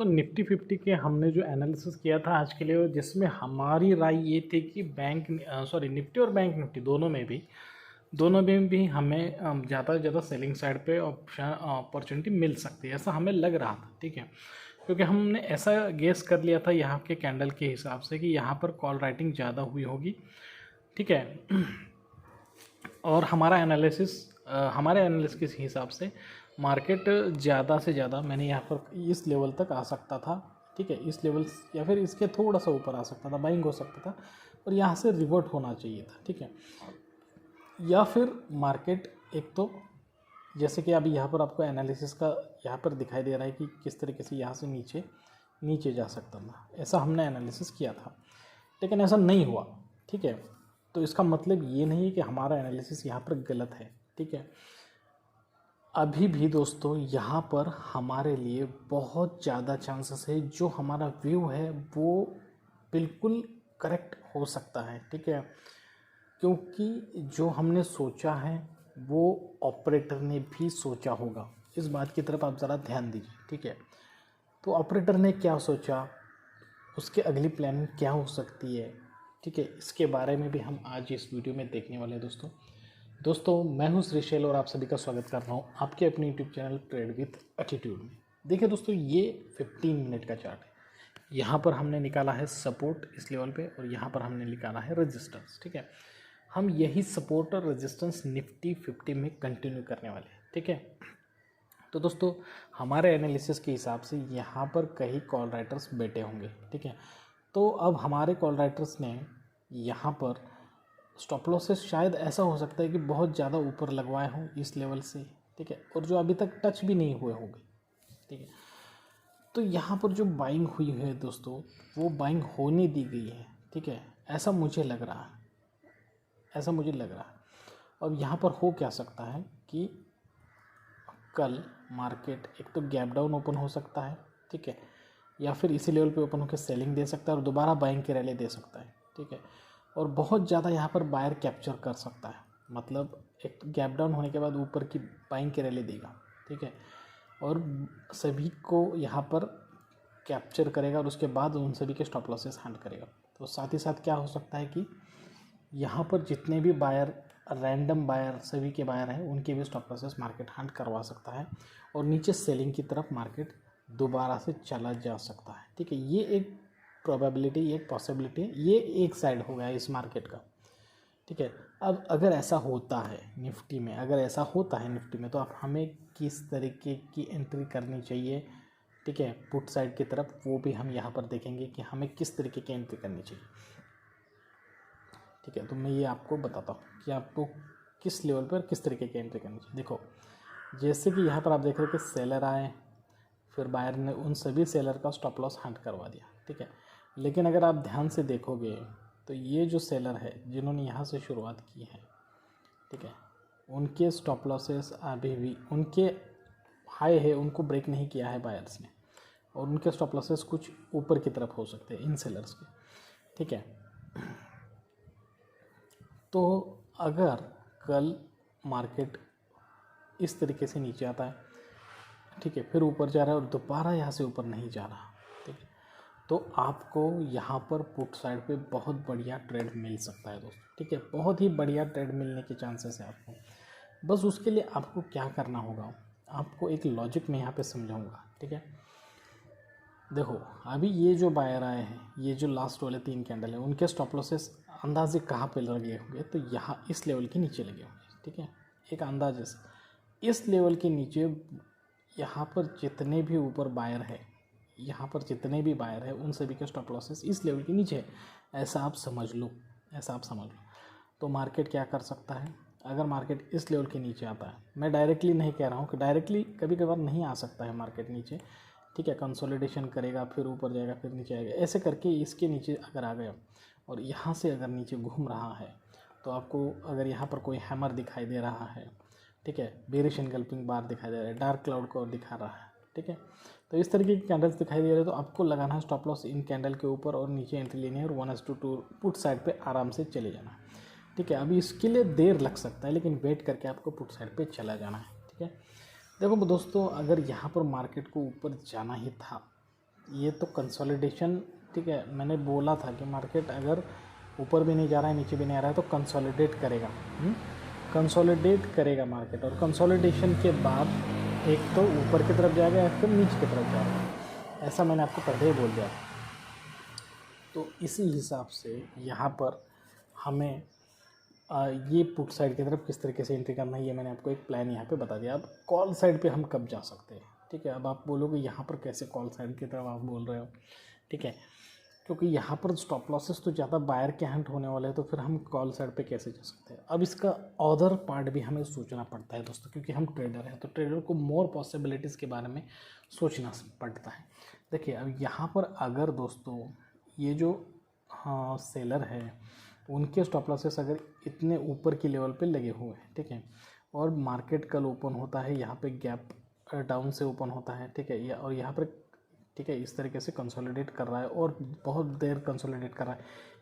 दोस्तों निफ्टी 50 के हमने जो एनालिसिस किया था आज के लिए, जिसमें हमारी राय ये थी कि निफ्टी और बैंक निफ्टी दोनों में भी हमें ज़्यादा से ज़्यादा सेलिंग साइड पे अपॉर्चुनिटी मिल सकती है, ऐसा हमें लग रहा था। ठीक है, क्योंकि हमने ऐसा गेस कर लिया था यहाँ के कैंडल के हिसाब से कि यहाँ पर कॉल राइटिंग ज़्यादा हुई होगी। ठीक है, और हमारे एनालिसिस के हिसाब से मार्केट ज़्यादा से ज़्यादा मैंने यहाँ पर इस लेवल तक आ सकता था। ठीक है, इस लेवल या फिर इसके थोड़ा सा ऊपर आ सकता था, बाइंग हो सकता था और यहाँ से रिवर्ट होना चाहिए था। ठीक है, या फिर मार्केट एक तो जैसे कि अभी यहाँ पर आपको एनालिसिस का यहाँ पर दिखाई दे रहा है कि किस तरीके से यहाँ से नीचे जा सकता था, ऐसा हमने एनालिसिस किया था, लेकिन ऐसा नहीं हुआ। ठीक है, तो इसका मतलब ये नहीं है कि हमारा एनालिसिस यहाँ पर गलत है। ठीक है, अभी भी दोस्तों यहाँ पर हमारे लिए बहुत ज़्यादा चांसेस है, जो हमारा व्यू है वो बिल्कुल करेक्ट हो सकता है। ठीक है, क्योंकि जो हमने सोचा है वो ऑपरेटर ने भी सोचा होगा, इस बात की तरफ आप ज़रा ध्यान दीजिए। ठीक है, तो ऑपरेटर ने क्या सोचा, उसके अगली प्लानिंग क्या हो सकती है। ठीक है, इसके बारे में भी हम आज इस वीडियो में देखने वाले हैं। दोस्तों मैं हूं श्रीशैल और आप सभी का स्वागत कर रहा हूं आपके अपने YouTube channel trade with attitude में। देखिए दोस्तों, ये 15 मिनट का चार्ट है। यहाँ पर हमने निकाला है सपोर्ट इस लेवल पे और यहाँ पर हमने निकाला है रेजिस्टेंस। ठीक है, हम यही सपोर्ट और रेजिस्टेंस निफ्टी 50 में कंटिन्यू करने वाले हैं। ठीक है, तो दोस्तों हमारे एनालिसिस के हिसाब से यहाँ पर कई कॉल राइटर्स बैठे होंगे। ठीक है, तो अब हमारे कॉल राइटर्स ने यहाँ पर स्टॉप लॉसेस शायद ऐसा हो सकता है कि बहुत ज़्यादा ऊपर लगवाए हों इस लेवल से। ठीक है, और जो अभी तक टच भी नहीं हुए होंगे। ठीक है, तो यहाँ पर जो बाइंग हुई है दोस्तों, वो बाइंग होने दी गई है। ठीक है, ऐसा मुझे लग रहा है। और यहाँ पर हो क्या सकता है कि कल मार्केट एक तो गैप डाउन ओपन हो सकता है। ठीक है, या फिर इसी लेवल पे ओपन होकर सेलिंग दे सकता है और दोबारा बाइंग की रैली दे सकता है। ठीक है, और बहुत ज़्यादा यहाँ पर बायर कैप्चर कर सकता है, मतलब एक गैप डाउन होने के बाद ऊपर की बाइंग की रैली देगा। ठीक है, और सभी को यहाँ पर कैप्चर करेगा और उसके बाद उन सभी के स्टॉप लॉसेस हंट करेगा। तो साथ ही साथ क्या हो सकता है कि यहाँ पर जितने भी बायर, रैंडम बायर, सभी के बायर हैं, उनके भी स्टॉप लॉसेस मार्केट हंट करवा सकता है और नीचे सेलिंग की तरफ मार्केट दोबारा से चला जा सकता है। ठीक है, ये एक प्रोबेबिलिटी, ये एक पॉसिबिलिटी, ये एक साइड हो गया इस मार्केट का। ठीक है, अब अगर ऐसा होता है निफ्टी में, तो आप हमें किस तरीके की एंट्री करनी चाहिए। ठीक है, पुट साइड की तरफ, वो भी हम यहाँ पर देखेंगे कि हमें किस तरीके की एंट्री करनी चाहिए। ठीक है, तो मैं ये आपको बताता हूँ कि आपको किस लेवल पर किस तरीके की एंट्री करनी चाहिए। देखो, जैसे कि यहाँ पर आप देख रहे हो कि सेलर आए, फिर बायर ने उन सभी सेलर का स्टॉप लॉस हंट करवा दिया। ठीक है, लेकिन अगर आप ध्यान से देखोगे तो ये जो सेलर है जिन्होंने यहाँ से शुरुआत की है, ठीक है, उनके स्टॉप लॉसेस अभी भी, उनके हाई है, उनको ब्रेक नहीं किया है बायर्स ने, और उनके स्टॉप लॉसेस कुछ ऊपर की तरफ हो सकते हैं इन सेलर्स के। ठीक है, तो अगर कल मार्केट इस तरीके से नीचे आता है, ठीक है, फिर ऊपर जा रहा है और दोबारा यहाँ से ऊपर नहीं जा रहा, ठीक है, तो आपको यहाँ पर पुट साइड पे बहुत बढ़िया ट्रेड मिल सकता है दोस्तों। ठीक है, बहुत ही बढ़िया ट्रेड मिलने के चांसेस है आपको। बस उसके लिए आपको क्या करना होगा, आपको एक लॉजिक मैं यहाँ पे समझाऊंगा। ठीक है, देखो अभी ये जो बायर आए हैं, ये जो लास्ट वाले 3 कैंडल है, उनके स्टॉप लॉसेस अंदाजे कहाँ पे लगे होंगे, तो यहाँ इस लेवल के नीचे लगे होंगे। ठीक है, एक अंदाजे से इस लेवल के नीचे, यहाँ पर जितने भी ऊपर बायर है, यहाँ पर जितने भी बायर है, उन सभी के स्टॉप लॉसेस इस लेवल के नीचे है, ऐसा आप समझ लो। तो मार्केट क्या कर सकता है, अगर मार्केट इस लेवल के नीचे आता है, मैं डायरेक्टली नहीं कह रहा हूँ कि डायरेक्टली कभी कभार नहीं आ सकता है मार्केट नीचे। ठीक है, कंसोलिडेशन करेगा, फिर ऊपर जाएगा, फिर नीचे आएगा, ऐसे करके इसके नीचे अगर आ गया और यहाँ से अगर नीचे घूम रहा है, तो आपको अगर यहाँ पर कोई हैमर दिखाई दे रहा है, ठीक है, बेरिश एनगल्पिंग बार दिखाई दे रहा है, डार्क क्लाउड को दिखा रहा है, ठीक है, तो इस तरीके की कैंडल्स दिखाई दे रहे हैं, तो आपको लगाना है स्टॉप लॉस इन कैंडल के ऊपर और नीचे एंट्री लेनी है और 1:2 पुट साइड पे आराम से चले जाना है। ठीक है, अभी इसके लिए देर लग सकता है, लेकिन वेट करके आपको पुट साइड पे चला जाना है। ठीक है, देखो दोस्तों, अगर यहाँ पर मार्केट को ऊपर जाना ही था, ये तो कंसोलिडेशन, ठीक है, मैंने बोला था कि मार्केट अगर ऊपर भी नहीं जा रहा है नीचे भी नहीं आ रहा है तो कंसोलिडेट करेगा, कंसोलिडेट करेगा मार्केट। और कंसोलिडेशन के बाद एक तो ऊपर की तरफ जाएगा या फिर नीचे की तरफ जाएगा, ऐसा मैंने आपको पहले ही बोल दिया। तो इसी हिसाब से यहाँ पर हमें ये पुट साइड की तरफ किस तरीके से एंट्री करना है ये मैंने आपको एक प्लान यहाँ पे बता दिया। अब कॉल साइड पे हम कब जा सकते हैं, ठीक है। अब आप बोलोगे यहाँ पर कैसे कॉल साइड की तरफ आप बोल रहे हो, ठीक है, क्योंकि यहाँ पर स्टॉप लॉसेस तो ज़्यादा बायर के हैंड होने वाले हैं, तो फिर हम कॉल साइड पे कैसे जा सकते हैं। अब इसका अदर पार्ट भी हमें सोचना पड़ता है दोस्तों, क्योंकि हम ट्रेडर हैं तो ट्रेडर को मोर पॉसिबिलिटीज़ के बारे में सोचना पड़ता है। देखिए अब यहाँ पर अगर दोस्तों ये जो सेलर है उनके स्टॉप लॉसेस अगर इतने ऊपर की लेवल पे लगे हुए हैं, ठीक है, और मार्केट कल ओपन होता है यहाँ पे गैप डाउन से ओपन होता है, ठीक है, और यहाँ पर, ठीक है, इस तरीके से कंसोलिडेट कर रहा है और बहुत देर कंसोलिडेट कर रहा है,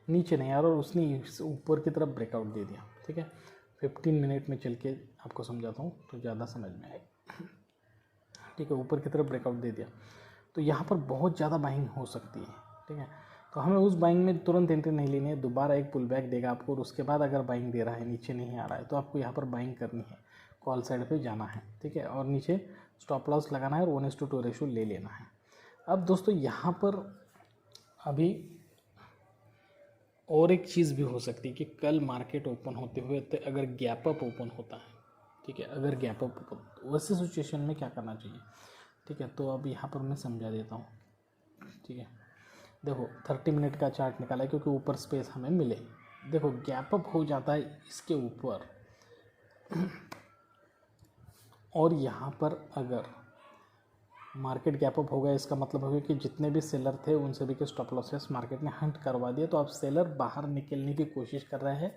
नीचे नहीं आ रहा और उसने ऊपर की तरफ ब्रेकआउट दे दिया, ठीक है। 15 मिनट में चल के आपको समझाता हूँ तो ज़्यादा समझ में आएगा, ठीक है। ऊपर की तरफ ब्रेकआउट दे दिया तो यहाँ पर बहुत ज़्यादा बाइंग हो सकती है, ठीक है। तो हमें उस बाइंग में तुरंत एंट्री नहीं लेनी है, दोबारा एक पुल बैक देगा आपको और उसके बाद अगर बाइंग दे रहा है नीचे नहीं आ रहा है तो आपको यहाँ पर बाइंग करनी है, कॉल साइड पे जाना है, ठीक है, और नीचे स्टॉप लॉस लगाना है और 1:2 रेशो ले लेना है। अब दोस्तों यहाँ पर अभी और एक चीज़ भी हो सकती है कि कल मार्केट ओपन होते हुए तो अगर गैप अप ओपन होता है, ठीक है, अगर गैप अप ओपन, वैसे सिचुएशन में क्या करना चाहिए, ठीक है। तो अब यहाँ पर मैं समझा देता हूँ, ठीक है। देखो 30 मिनट का चार्ट निकाला है क्योंकि ऊपर स्पेस हमें मिले। देखो गैप अप हो जाता है इसके ऊपर और यहाँ पर अगर मार्केट गैप अप हो गया इसका मतलब हो गया कि जितने भी सेलर थे उन सभी के स्टॉप लॉसेस मार्केट ने हंट करवा दिया। तो अब सेलर बाहर निकलने की कोशिश कर रहे हैं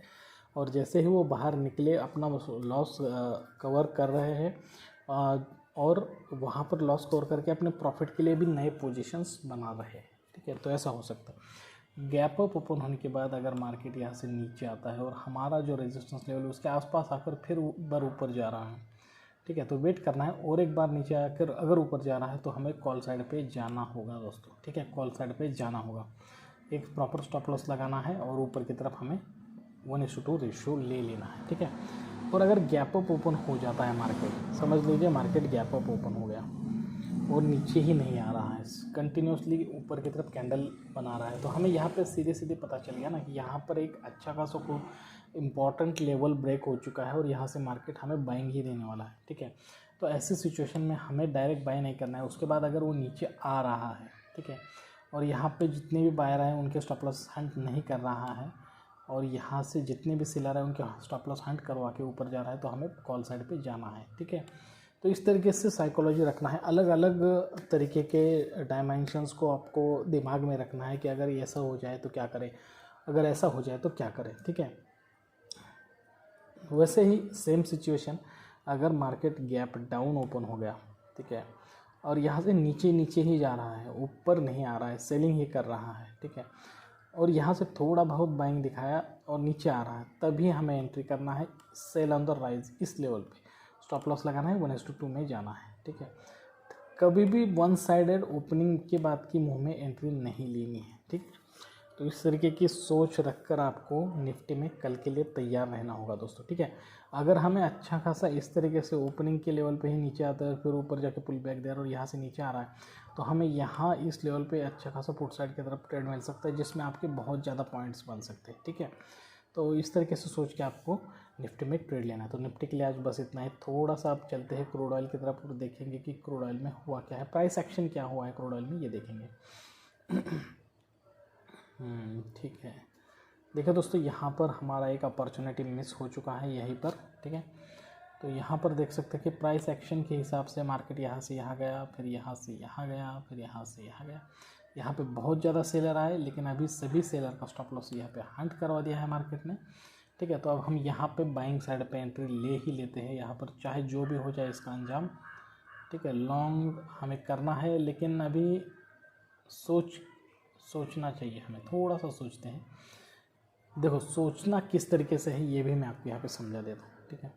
और जैसे ही वो बाहर निकले अपना लॉस कवर कर रहे हैं और वहाँ पर लॉस कवर करके अपने प्रॉफिट के लिए भी नए पोजीशंस बना रहे हैं, ठीक है। तो ऐसा हो सकता है गैप अप ओपन होने के बाद अगर मार्केट यहाँ से नीचे आता है और हमारा जो रेजिस्टेंस लेवल है उसके आसपास आकर फिर ऊपर जा रहा है, ठीक है, तो वेट करना है और एक बार नीचे आकर अगर ऊपर जा रहा है तो हमें कॉल साइड पे जाना होगा दोस्तों, ठीक है, कॉल साइड पे जाना होगा, एक प्रॉपर स्टॉप लॉस लगाना है और ऊपर की तरफ हमें 1:2 रेशियो ले लेना है, ठीक है। और अगर गैप अप ओपन हो जाता है मार्केट, समझ लीजिए मार्केट गैप अप ओपन हो गया और नीचे ही नहीं आ रहा है, कंटिन्यूसली ऊपर की तरफ कैंडल बना रहा है, तो हमें यहाँ पे सीधे सीधे पता चल गया ना कि यहाँ पर एक अच्छा खासा को इम्पॉर्टेंट लेवल ब्रेक हो चुका है और यहाँ से मार्केट हमें बाइंग ही देने वाला है, ठीक है। तो ऐसी सिचुएशन में हमें डायरेक्ट बाय नहीं करना है, उसके बाद अगर वो नीचे आ रहा है, ठीक है, और यहाँ पे जितने भी बायर हैं उनके स्टॉप लॉस हंट नहीं कर रहा है और यहाँ से जितने भी सेलर हैं उनके स्टॉप लॉस हंट करवा के ऊपर जा रहा है तो हमें कॉल साइड पे जाना है, ठीक है। तो इस तरीके से साइकोलॉजी रखना है, अलग अलग तरीके के डायमेंशंस को आपको दिमाग में रखना है कि अगर ऐसा हो जाए तो क्या करें, अगर ऐसा हो जाए तो क्या करें, ठीक है। वैसे ही सेम सिचुएशन अगर मार्केट गैप डाउन ओपन हो गया, ठीक है, और यहाँ से नीचे नीचे ही जा रहा है, ऊपर नहीं आ रहा है, सेलिंग ही कर रहा है, ठीक है, और यहाँ से थोड़ा बहुत बाइंग दिखाया और नीचे आ रहा है, तभी हमें एंट्री करना है, सेल ऑन द राइज इस लेवल पे स्टॉप लॉस लगाना है, 1:2 में जाना है, ठीक है। कभी भी वन साइडेड ओपनिंग के बाद की मुंह में एंट्री नहीं लेनी है, ठीक। तो इस तरीके की सोच रखकर आपको निफ्टी में कल के लिए तैयार रहना होगा दोस्तों, ठीक है। अगर हमें अच्छा खासा इस तरीके से ओपनिंग के लेवल पे ही नीचे आता है फिर ऊपर जाके पुल बैक दे रहा है और यहाँ से नीचे आ रहा है तो हमें यहाँ इस लेवल पे अच्छा खासा पुट साइड की तरफ ट्रेड मिल सकता है जिसमें आपके बहुत ज़्यादा पॉइंट्स बन सकते हैं, ठीक है। तो इस तरीके से सोच के आपको निफ्टी में ट्रेड लेना है। तो निफ्टी के लिए आज बस इतना ही। थोड़ा सा आप चलते हैं क्रूड ऑयल की तरफ और देखेंगे कि क्रूड ऑयल में हुआ क्या है, प्राइस एक्शन क्या हुआ है क्रूड ऑयल में, ये देखेंगे। ठीक है, देखिए दोस्तों यहाँ पर हमारा एक अपॉर्चुनिटी मिस हो चुका है यहीं पर, ठीक है। तो यहाँ पर देख सकते हैं कि प्राइस एक्शन के हिसाब से मार्केट यहाँ से यहाँ गया, फिर यहाँ से यहाँ गया, फिर यहाँ से यहाँ गया। यहाँ पे बहुत ज़्यादा सेलर आए लेकिन अभी सभी सेलर का स्टॉप लॉस यहाँ पे हंट करवा दिया है मार्केट ने, ठीक है। तो अब हम यहाँ पे बाइंग साइड पे एंट्री ले ही लेते हैं यहाँ पर, चाहे जो भी हो जाए इसका अंजाम, ठीक है। लॉन्ग हमें करना है लेकिन अभी सोचना चाहिए, हमें थोड़ा सा सोचते हैं। देखो सोचना किस तरीके से है ये भी मैं आपको यहाँ पे समझा देता हूँ, ठीक है।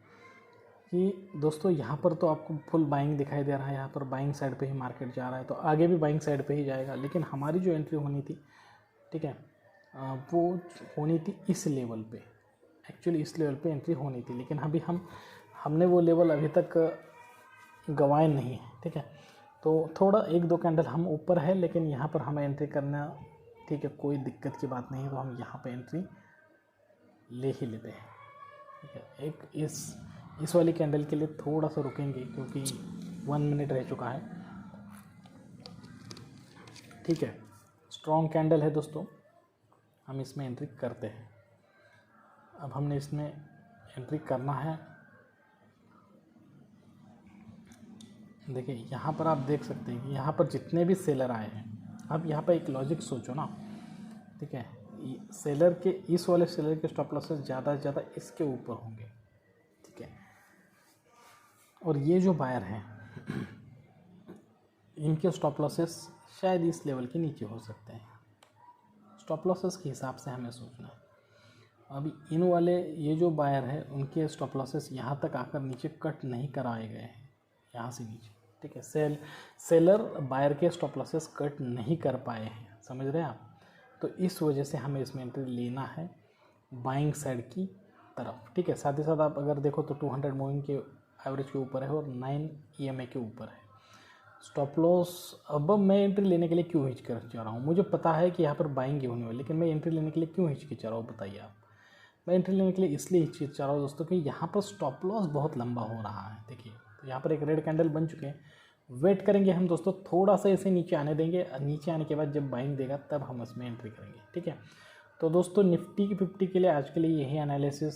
कि दोस्तों यहाँ पर तो आपको फुल बाइंग दिखाई दे रहा है, यहाँ पर बाइंग साइड पे ही मार्केट जा रहा है, तो आगे भी बाइंग साइड पे ही जाएगा। लेकिन हमारी जो एंट्री होनी थी, ठीक है, वो होनी थी इस लेवल पे, एक्चुअली इस लेवल पे एंट्री होनी थी। लेकिन अभी हमने वो लेवल अभी तक गंवाए नहीं है, ठीक है। तो थोड़ा 1-2 कैंडल हम ऊपर है, लेकिन यहाँ पर हमें एंट्री करना, ठीक है, कोई दिक्कत की बात नहीं है। तो हम यहाँ पे एंट्री ले ही लेते हैं, ठीक है। एक इस वाली कैंडल के लिए थोड़ा सा रुकेंगे, क्योंकि 1 मिनट रह चुका है, ठीक है। स्ट्रॉन्ग कैंडल है दोस्तों, हम इसमें एंट्री करते हैं। अब हमने इसमें एंट्री करना है। देखिए यहाँ पर आप देख सकते हैं कि यहाँ पर जितने भी सेलर आए हैं, अब यहाँ पर एक लॉजिक सोचो ना, ठीक है। सेलर के इस वाले सेलर के स्टॉप लॉसेस ज़्यादा से ज़्यादा इसके ऊपर होंगे, ठीक है। और ये जो बायर हैं इनके स्टॉप लॉसेस शायद इस लेवल के नीचे हो सकते हैं। स्टॉप लॉसेस के हिसाब से हमें सोचना है। अभी इन वाले ये जो बायर है उनके स्टॉप लॉसेस यहाँ तक आकर नीचे कट नहीं कराए गए हैं, यहाँ से नीचे, ठीक है। सेलर बायर के स्टॉप लॉसेस कट नहीं कर पाए हैं, समझ रहे हैं आप। तो इस वजह से हमें इसमें एंट्री लेना है बाइंग साइड की तरफ, ठीक है। साथ ही साथ आप अगर देखो तो 200 मूविंग के एवरेज के ऊपर है और 9 EMA के ऊपर है। स्टॉप लॉस, अब मैं एंट्री लेने के लिए क्यों हिचकिचा रहा हूँ, मुझे पता है कि यहाँ पर बाइंग होने वाली, लेकिन मैं एंट्री लेने के लिए क्यों हिचकिचा रहा हूँ बताइए आप। मैं एंट्री लेने के लिए इसलिए हिचकिचा रहा हूँ दोस्तों कि यहाँ पर स्टॉप लॉस बहुत लंबा हो रहा है। देखिए तो यहाँ पर एक रेड कैंडल बन चुके हैं, वेट करेंगे हम दोस्तों, थोड़ा सा इसे नीचे आने देंगे। नीचे आने के बाद जब बाइंग देगा तब हम इसमें एंट्री करेंगे, ठीक है। तो दोस्तों निफ्टी की 50 के लिए आज के लिए यही एनालिसिस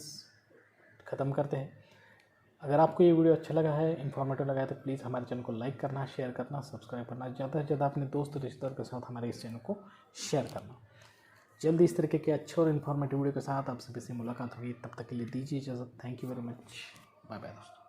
ख़त्म करते हैं। अगर आपको ये वीडियो अच्छा लगा है, इन्फॉर्मेटिव लगा है, तो प्लीज़ हमारे चैनल को लाइक करना, शेयर करना, सब्सक्राइब करना, ज़्यादा से ज़्यादा अपने दोस्त रिश्तेदार के साथ हमारे इस चैनल को शेयर करना। जल्दी इस तरीके के अच्छे और इन्फॉर्मेटिव वीडियो के साथ आप सभी से मुलाकात होगी। तब तक के लिए दीजिए इजाज़त। Thank you very much, bye bye दोस्तों।